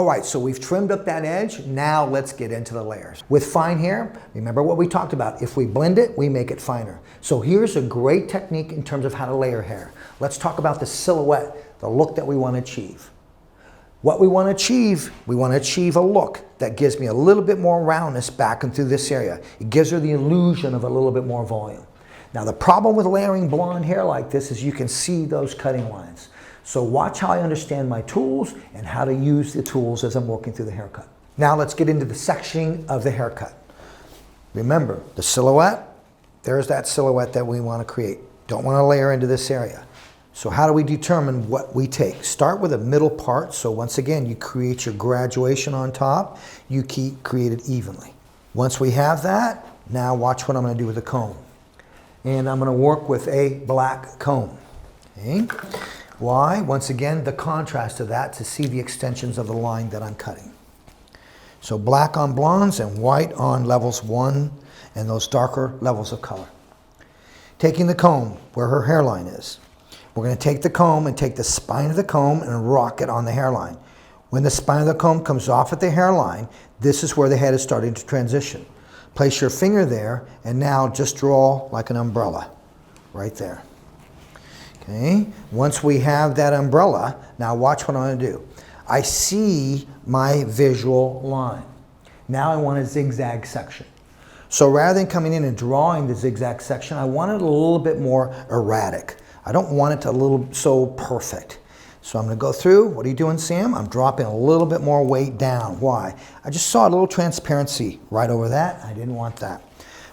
right, so we've trimmed up that edge. Now let's get into the layers. With fine hair, remember what we talked about. If we blend it, we make it finer. So here's a great technique in terms of how to layer hair. Let's talk about the silhouette, the look that we want to achieve. What we want to achieve a look that gives me a little bit more roundness back and through this area. It gives her the illusion of a little bit more volume. Now the problem with layering blonde hair like this is you can see those cutting lines. So watch how I understand my tools and how to use the tools as I'm working through the haircut. Now let's get into the sectioning of the haircut. Remember, the silhouette, there's that silhouette that we want to create. Don't want to layer into this area. So how do we determine what we take? Start with a middle part. So once again, you create your graduation on top. You create it evenly. Once we have that, now watch what I'm going to do with the comb. And I'm going to work with a black comb. Okay? Why? Once again, the contrast of that to see the extensions of the line that I'm cutting. So black on blondes and white on levels 1 and those darker levels of color. Taking the comb where her hairline is. We're going to take the comb and take the spine of the comb and rock it on the hairline. When the spine of the comb comes off at the hairline, this is where the head is starting to transition. Place your finger there and now just draw like an umbrella right there. Okay. Once we have that umbrella, now watch what I'm going to do. I see my visual line. Now I want a zigzag section. So rather than coming in and drawing the zigzag section, I want it a little bit more erratic. I don't want it so perfect. So I'm going to go through. What are you doing, Sam? I'm dropping a little bit more weight down. Why? I just saw a little transparency right over that. I didn't want that.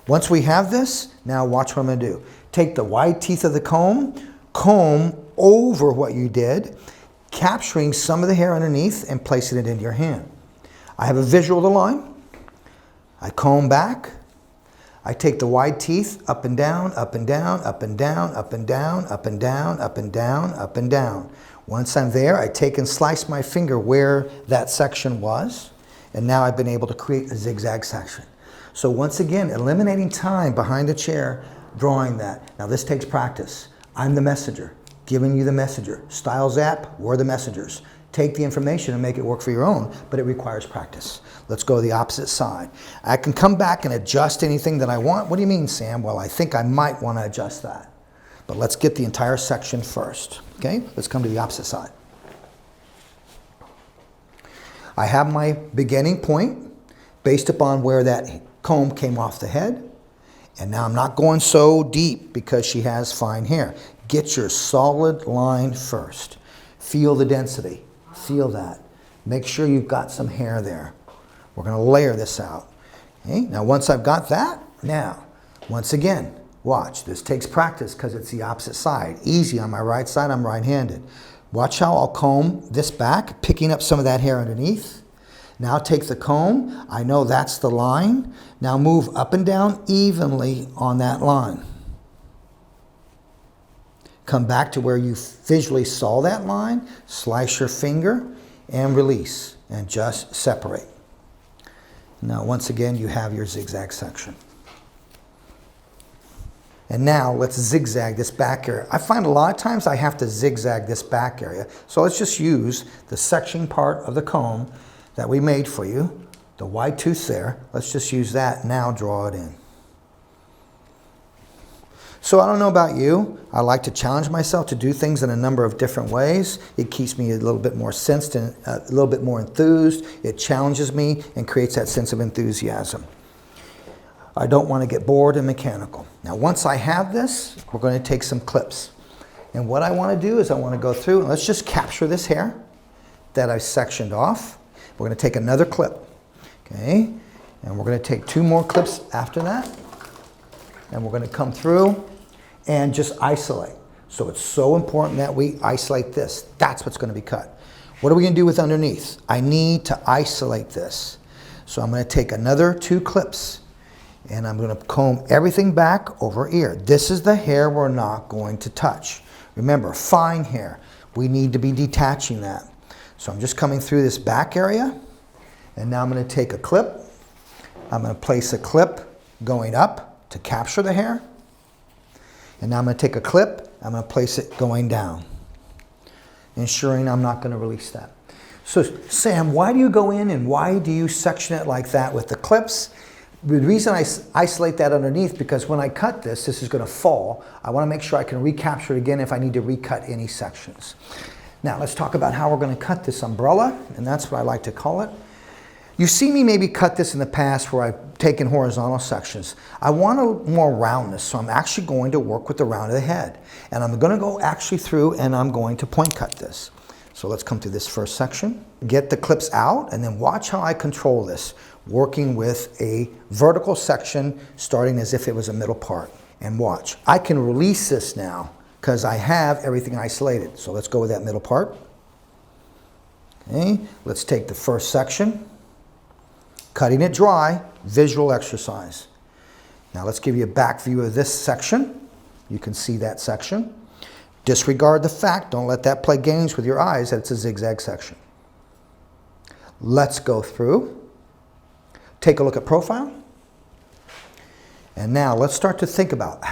Once we have this, now watch what I'm going to do. Take the wide teeth of the comb over what you did, capturing some of the hair underneath and placing it into your hand. I have a visual of the line. I comb back. I take the wide teeth up and down, up and down, up and down, up and down, up and down, up and down, up and down. Once I'm there, I take and slice my finger where that section was, and now I've been able to create a zigzag section. So once again, eliminating time behind the chair, drawing that. Now this takes practice. I'm the messenger, giving you the messenger. Stylez App, we're the messengers. Take the information and make it work for your own, but it requires practice. Let's go to the opposite side. I can come back and adjust anything that I want. What do you mean, Sam? Well, I think I might want to adjust that. But let's get the entire section first. Okay, let's come to the opposite side. I have my beginning point based upon where that comb came off the head. And now I'm not going so deep because she has fine hair. Get your solid line first. Feel the density. Feel that. Make sure you've got some hair there. We're going to layer this out. Okay? Now once I've got that, now, once again, watch. This takes practice because it's the opposite side. Easy on my right side, I'm right-handed. Watch how I'll comb this back, picking up some of that hair underneath. Now take the comb. I know that's the line. Now move up and down evenly on that line. Come back to where you visually saw that line, slice your finger, and release, and just separate. Now, once again, you have your zigzag section. And now, let's zigzag this back area. I find a lot of times I have to zigzag this back area, so let's just use the section part of the comb that we made for you, the wide tooth there. Let's just use that, now draw it in. So I don't know about you, I like to challenge myself to do things in a number of different ways. It keeps me a little bit more sensed and a little bit more enthused. It challenges me and creates that sense of enthusiasm. I don't want to get bored and mechanical. Now once I have this, we're going to take some clips. And what I want to do is I want to go through and let's just capture this hair that I sectioned off. We're going to take another clip, okay? And we're going to take 2 more clips after that. And we're going to come through and just isolate. So it's so important that we isolate this. That's what's going to be cut. What are we going to do with underneath? I need to isolate this. So I'm going to take another 2 clips and I'm going to comb everything back over ear. This is the hair we're not going to touch. Remember, fine hair. We need to be detaching that. So I'm just coming through this back area and now I'm going to take a clip. I'm going to place a clip going up to capture the hair. And now I'm going to take a clip, I'm going to place it going down, ensuring I'm not going to release that. So Sam, why do you go in and why do you section it like that with the clips? The reason I isolate that underneath, because when I cut this is going to fall. I want to make sure I can recapture it again if I need to recut any sections. Now let's talk about how we're going to cut this umbrella, and that's what I like to call it. You've seen me maybe cut this in the past where I've taken horizontal sections. I want a more roundness, so I'm actually going to work with the round of the head. And I'm going to go actually through and I'm going to point cut this. So let's come through this first section, get the clips out, and then watch how I control this, working with a vertical section starting as if it was a middle part. And watch, I can release this now because I have everything isolated. So let's go with that middle part. Okay, let's take the first section, cutting it dry, visual exercise. Now let's give you a back view of this section. You can see that section. Disregard the fact, don't let that play games with your eyes, that it's a zigzag section. Let's go through, take a look at profile. And now let's start to think about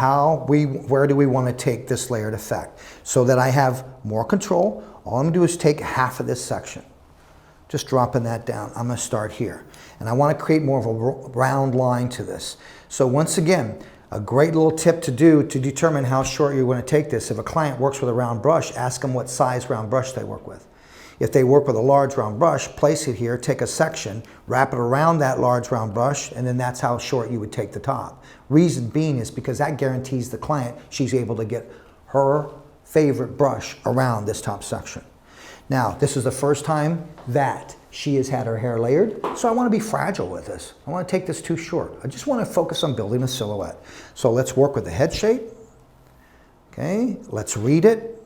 where do we want to take this layered effect so that I have more control. All I'm going to do is take half of this section. Just dropping that down. I'm going to start here. And I want to create more of a round line to this. So once again, a great little tip to do to determine how short you're going to take this. If a client works with a round brush, ask them what size round brush they work with. If they work with a large round brush, place it here, take a section, wrap it around that large round brush, and then that's how short you would take the top. Reason being is because that guarantees the client she's able to get her favorite brush around this top section. Now, this is the first time that she has had her hair layered, so I want to be fragile with this. I want to take this too short. I just want to focus on building a silhouette. So let's work with the head shape. Okay, let's read it.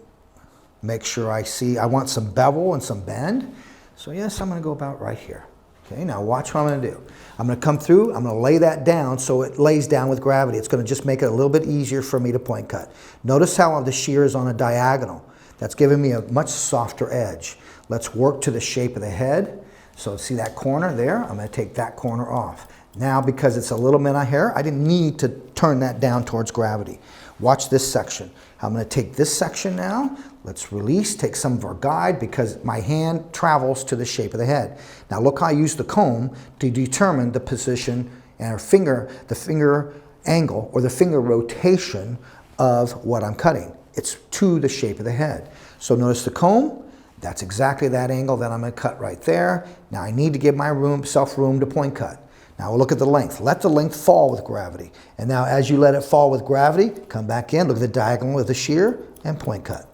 Make sure I want some bevel and some bend. So yes, I'm going to go about right here. Okay, now watch what I'm going to do. I'm going to come through, I'm going to lay that down so it lays down with gravity. It's going to just make it a little bit easier for me to point cut. Notice how the shear is on a diagonal. That's giving me a much softer edge. Let's work to the shape of the head. So see that corner there? I'm going to take that corner off. Now, because it's a little bit of hair, I didn't need to turn that down towards gravity. Watch this section. I'm going to take this section now. Let's release, take some of our guide because my hand travels to the shape of the head. Now look how I use the comb to determine the position and the finger angle or the finger rotation of what I'm cutting. It's to the shape of the head. So notice the comb, that's exactly that angle that I'm going to cut right there. Now I need to give myself room to point cut. Now we'll look at the length. Let the length fall with gravity. And now as you let it fall with gravity, come back in, look at the diagonal of the shear, and point cut.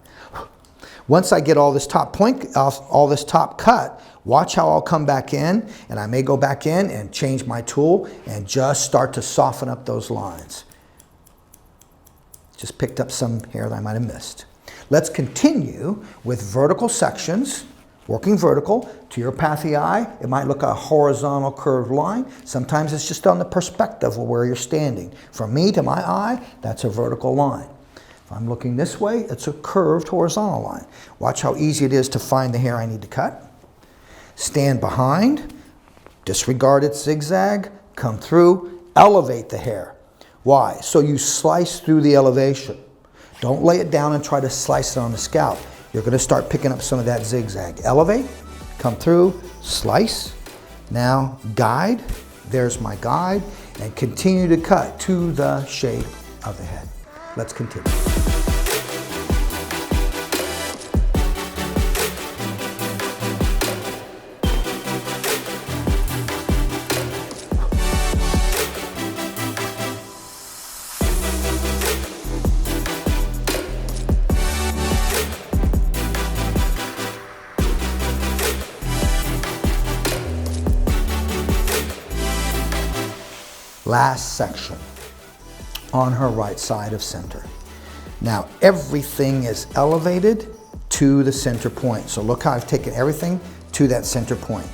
Once I get all this top cut, watch how I'll come back in, and I may go back in and change my tool and just start to soften up those lines. Just picked up some hair that I might have missed. Let's continue with vertical sections, working vertical. To your pathy eye, it might look a horizontal curved line. Sometimes it's just on the perspective of where you're standing. From me to my eye, that's a vertical line. If I'm looking this way, it's a curved horizontal line. Watch how easy it is to find the hair I need to cut. Stand behind, disregard its zigzag, come through, elevate the hair. Why? So you slice through the elevation. Don't lay it down and try to slice it on the scalp. You're going to start picking up some of that zigzag. Elevate, come through, slice. Now guide, there's my guide, and continue to cut to the shape of the head. Let's continue. Last section on her right side of center. Now everything is elevated to the center point. So look how I've taken everything to that center point.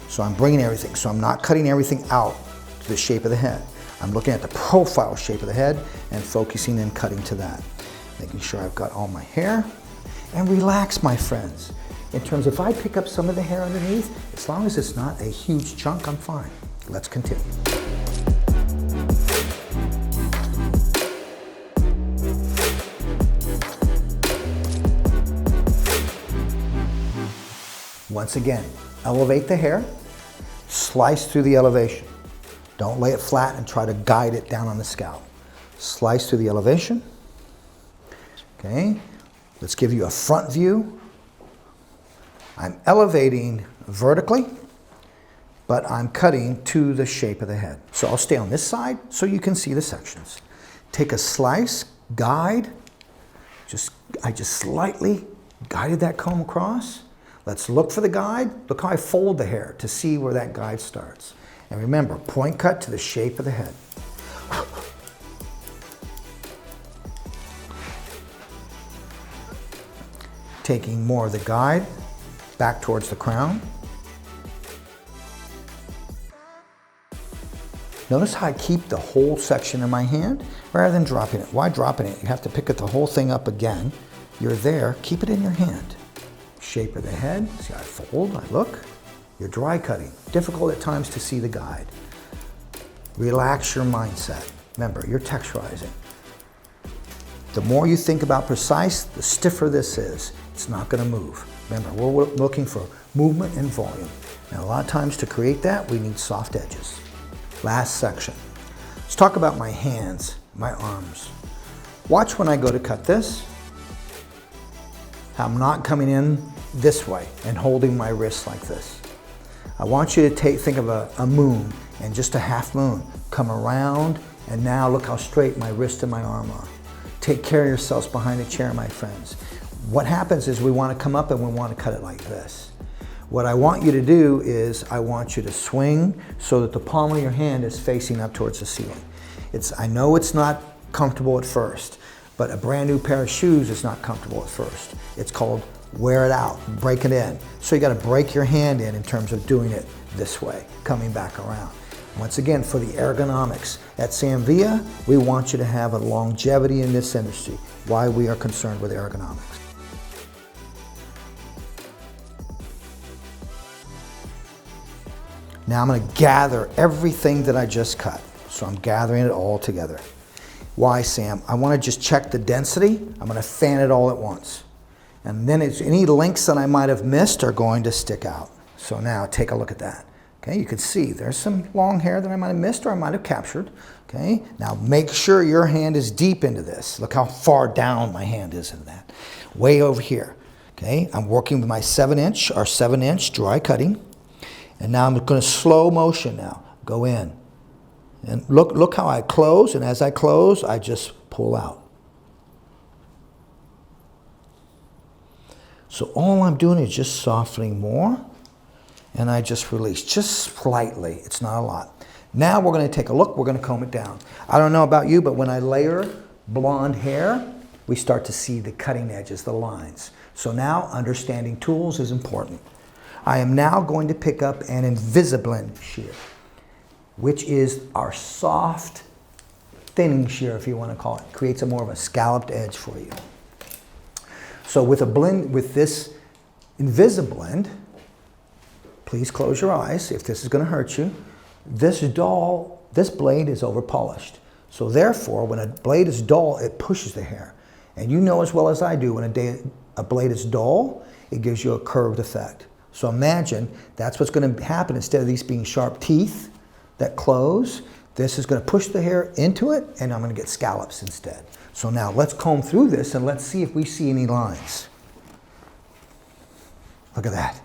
So I'm bringing everything. So I'm not cutting everything out to the shape of the head. I'm looking at the profile shape of the head and focusing and cutting to that. Making sure I've got all my hair. And relax, my friends. In terms of if I pick up some of the hair underneath, as long as it's not a huge chunk, I'm fine. Let's continue. Once again, elevate the hair, slice through the elevation. Don't lay it flat and try to guide it down on the scalp. Slice through the elevation. Okay, let's give you a front view. I'm elevating vertically, but I'm cutting to the shape of the head. So I'll stay on this side so you can see the sections. Take a slice, guide. I just slightly guided that comb across. Let's look for the guide. Look how I fold the hair to see where that guide starts. And remember, point cut to the shape of the head. Taking more of the guide back towards the crown. Notice how I keep the whole section in my hand rather than dropping it. Why dropping it? You have to pick the whole thing up again. You're there, keep it in your hand. Shape of the head, see how I fold, I look. You're dry cutting. Difficult at times to see the guide. Relax your mindset. Remember, you're texturizing. The more you think about precise, the stiffer this is. It's not gonna move. Remember, we're looking for movement and volume. And a lot of times to create that, we need soft edges. Last section. Let's talk about my hands, my arms. Watch when I go to cut this. I'm not coming in this way and holding my wrist like this. I want you to think of a moon and just a half moon. Come around, and now look how straight my wrist and my arm are. Take care of yourselves behind the chair, my friends. What happens is we want to come up and we want to cut it like this. What I want you to do is I want you to swing so that the palm of your hand is facing up towards the ceiling. I know it's not comfortable at first, but a brand new pair of shoes is not comfortable at first. It's called wear it out, break it in. So you got to break your hand in terms of doing it this way, coming back around. Once again, for the ergonomics, at Samvia, we want you to have a longevity in this industry. Why we are concerned with ergonomics. Now I'm going to gather everything that I just cut. So I'm gathering it all together. Why, Sam? I want to just check the density. I'm going to fan it all at once. And then any links that I might have missed are going to stick out. So now take a look at that. Okay, you can see there's some long hair that I might have missed or I might have captured. Okay, now make sure your hand is deep into this. Look how far down my hand is in that. Way over here. Okay, I'm working with my 7-inch, our 7-inch dry cutting. And now I'm going to slow motion now. Go in. And look how I close, and as I close, I just pull out. So all I'm doing is just softening more, and I just release, just slightly. It's not a lot. Now we're going to take a look. We're going to comb it down. I don't know about you, but when I layer blonde hair, we start to see the cutting edges, the lines. So now understanding tools is important. I am now going to pick up an Invisablend shear, which is our soft thinning shear, if you want to call it. Creates a more of a scalloped edge for you. So with this Invisablend, please close your eyes if this is going to hurt you. This blade is over polished. So therefore, when a blade is dull, it pushes the hair. And you know as well as I do, when a blade is dull, it gives you a curved effect. So imagine that's what's going to happen. Instead of these being sharp teeth that close, this is going to push the hair into it, and I'm going to get scallops instead. So now let's comb through this and let's see if we see any lines. Look at that.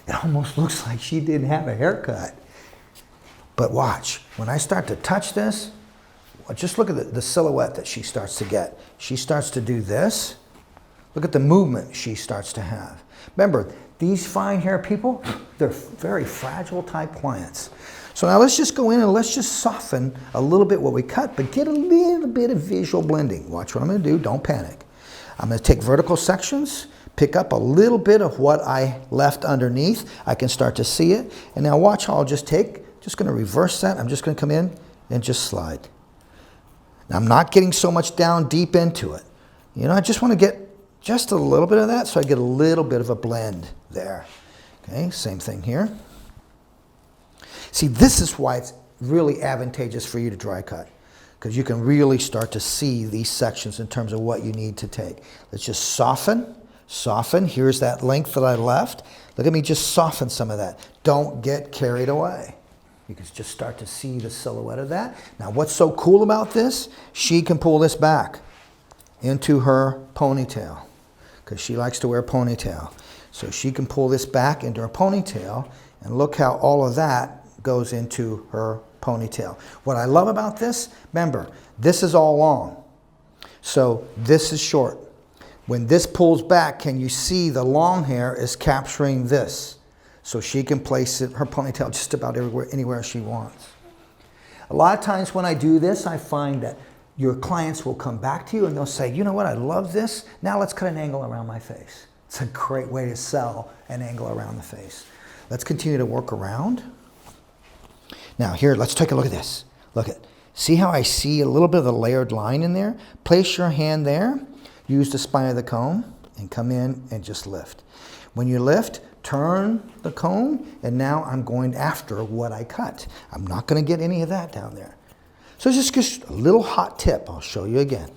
It almost looks like she didn't have a haircut. But watch, when I start to touch this, just look at the silhouette that she starts to get. She starts to do this. Look at the movement she starts to have. Remember, these fine hair people, they're very fragile type clients. So now let's just go in and let's just soften a little bit what we cut, but get a little bit of visual blending. Watch what I'm going to do. Don't panic. I'm going to take vertical sections, pick up a little bit of what I left underneath. I can start to see it. And now watch how I'll just going to reverse that. I'm just going to come in and just slide. Now I'm not getting so much down deep into it. You know, I just want to get just a little bit of that so I get a little bit of a blend there. Okay, same thing here. See, this is why it's really advantageous for you to dry cut, because you can really start to see these sections in terms of what you need to take. Let's just soften Soften. Here's that length that I left. Look at me just soften some of that. Don't get carried away. You can just start to see the silhouette of that. Now what's so cool about this? She can pull this back into her ponytail because she likes to wear a ponytail. So she can pull this back into her ponytail, and look how all of that goes into her ponytail. What I love about this, remember, this is all long. So this is short. When this pulls back, can you see the long hair is capturing this? So she can place it, her ponytail just about everywhere, anywhere she wants. A lot of times when I do this, I find that your clients will come back to you and they'll say, you know what, I love this. Now let's cut an angle around my face. It's a great way to sell an angle around the face. Let's continue to work around. Now here, let's take a look at this. Look at, see how I see a little bit of the layered line in there? Place your hand there, use the spine of the comb, and come in and just lift. When you lift, turn the comb, and now I'm going after what I cut. I'm not going to get any of that down there. So it's just a little hot tip. I'll show you again.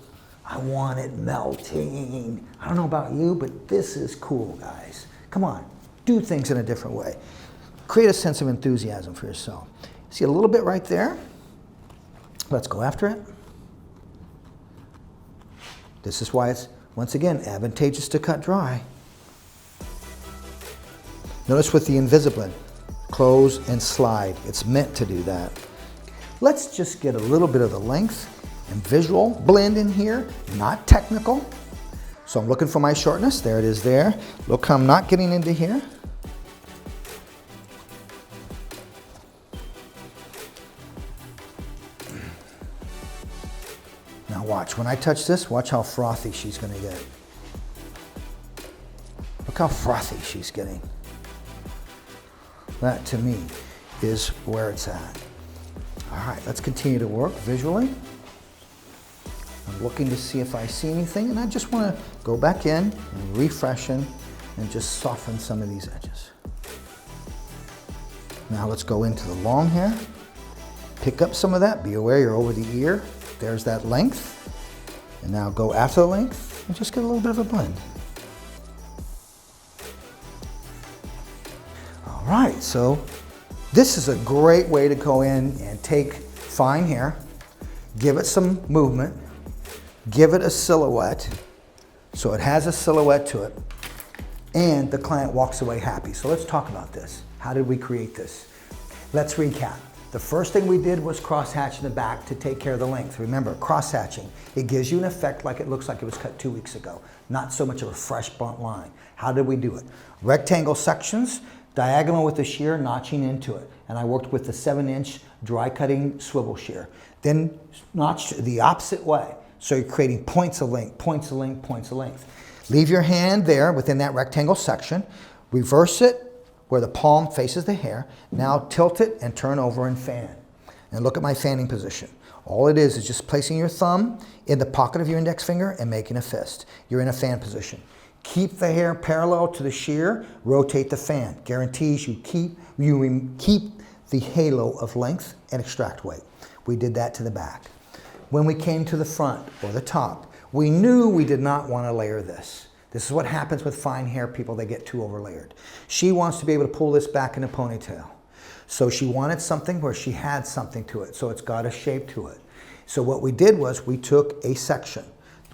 I want it melting. I don't know about you, but this is cool, guys. Come on, do things in a different way. Create a sense of enthusiasm for yourself. See a little bit right there? Let's go after it. This is why it's, once again, advantageous to cut dry. Notice with the Invisalign, close and slide. It's meant to do that. Let's just get a little bit of the length and visual blend in here, not technical. So I'm looking for my shortness. There it is there. Look how I'm not getting into here. Now watch, when I touch this, watch how frothy she's gonna get. Look how frothy she's getting. That to me is where it's at. All right, let's continue to work visually. I'm looking to see if I see anything, and I just want to go back in and refreshen and just soften some of these edges. Now let's go into the long hair. Pick up some of that. Be aware you're over the ear. There's that length. And now go after the length and just get a little bit of a blend. All right, so this is a great way to go in and take fine hair, give it some movement, give it a silhouette, so it has a silhouette to it, and the client walks away happy. So let's talk about this. How did we create this? Let's recap. The first thing we did was cross-hatch in the back to take care of the length. Remember, cross-hatching, it gives you an effect like it looks like it was cut 2 weeks ago, not so much of a fresh blunt line. How did we do it? Rectangle sections, diagonal with the shear, notching into it. And I worked with the 7-inch dry cutting swivel shear. Then notched the opposite way. So you're creating points of length, points of length, points of length. Leave your hand there within that rectangle section. Reverse it where the palm faces the hair. Now tilt it and turn over and fan. And look at my fanning position. All it is just placing your thumb in the pocket of your index finger and making a fist. You're in a fan position. Keep the hair parallel to the shear, rotate the fan. Guarantees you keep the halo of length and extract weight. We did that to the back. When we came to the front or the top, we knew we did not want to layer this. This is what happens with fine hair people, they get too overlayered. She wants to be able to pull this back in a ponytail. So she wanted something where she had something to it, so it's got a shape to it. So what we did was we took a section.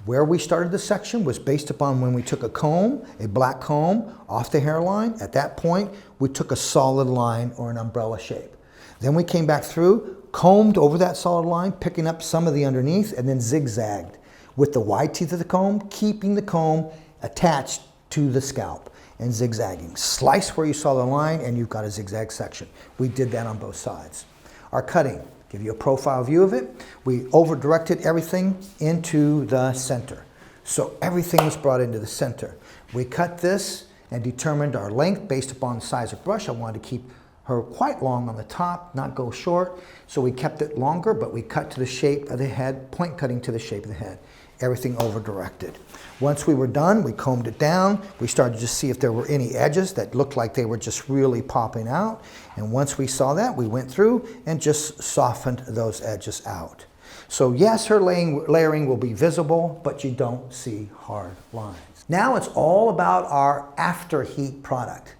Where we started the section was based upon when we took a comb, a black comb, off the hairline. At that point, we took a solid line or an umbrella shape. Then we came back through, combed over that solid line, picking up some of the underneath, and then zigzagged with the wide teeth of the comb, keeping the comb attached to the scalp and zigzagging. Slice where you saw the line and you've got a zigzag section. We did that on both sides. Our cutting, give you a profile view of it. We over-directed everything into the center. So everything was brought into the center. We cut this and determined our length based upon the size of brush. I wanted to keep her quite long on the top, not go short. So we kept it longer, but we cut to the shape of the head, point cutting to the shape of the head. Everything over-directed. Once we were done, we combed it down. We started to see if there were any edges that looked like they were just really popping out. And once we saw that, we went through and just softened those edges out. So yes, her layering will be visible, but you don't see hard lines. Now it's all about our after heat product.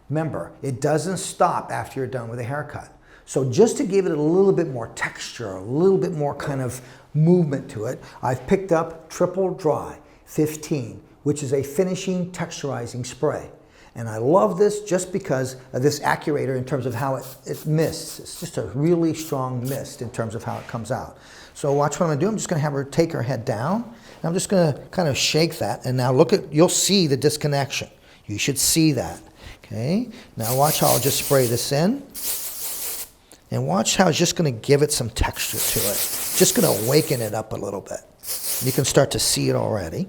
Remember, it doesn't stop after you're done with a haircut. So just to give it a little bit more texture, a little bit more kind of movement to it, I've picked up Triple Dry 15, which is a finishing texturizing spray. And I love this just because of this accurator in terms of how it mists. It's just a really strong mist in terms of how it comes out. So watch what I'm gonna do. I'm just gonna have her take her head down. And I'm just gonna kind of shake that. And now look at, you'll see the disconnection. You should see that, okay? Now watch how I'll just spray this in. And watch how it's just gonna give it some texture to it. Just gonna awaken it up a little bit. You can start to see it already.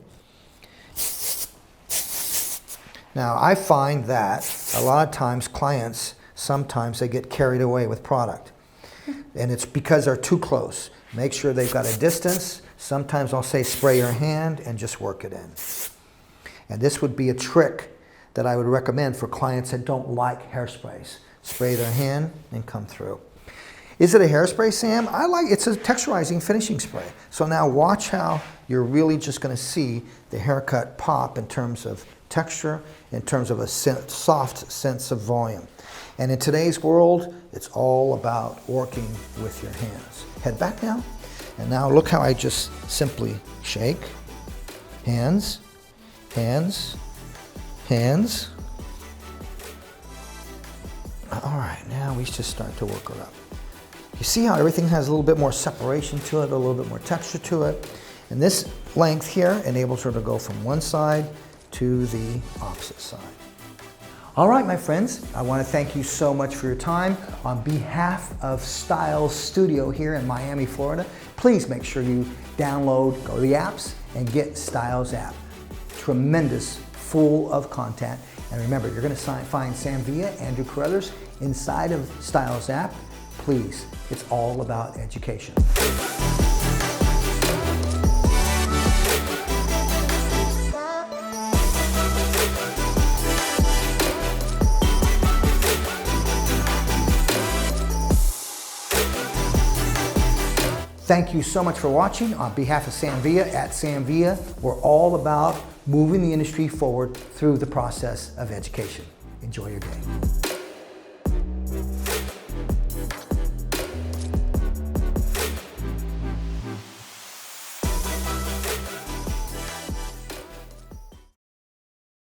Now, I find that a lot of times clients, sometimes they get carried away with product. And it's because they're too close. Make sure they've got a distance. Sometimes I'll say spray your hand and just work it in. And this would be a trick that I would recommend for clients that don't like hairsprays. Spray their hand and come through. Is it a hairspray, Sam? It's a texturizing finishing spray. So now watch how you're really just gonna see the haircut pop in terms of texture, in terms of a soft sense of volume. And in today's world, it's all about working with your hands. Head back now. And now look how I just simply shake. Hands, hands, hands. All right, now we just start to work it up. You see how everything has a little bit more separation to it, a little bit more texture to it. And this length here enables her to go from one side to the opposite side. All right, my friends, I want to thank you so much for your time. On behalf of Stylez Studio here in Miami, Florida, please make sure you download, go to the apps, and get Stylez App. Tremendous, full of content. And remember, you're going to find Sam Villa, Andrew Carruthers inside of Stylez App. Please, it's all about education. Thank you so much for watching. On behalf of Sam Villa at Sam Villa, we're all about moving the industry forward through the process of education. Enjoy your day.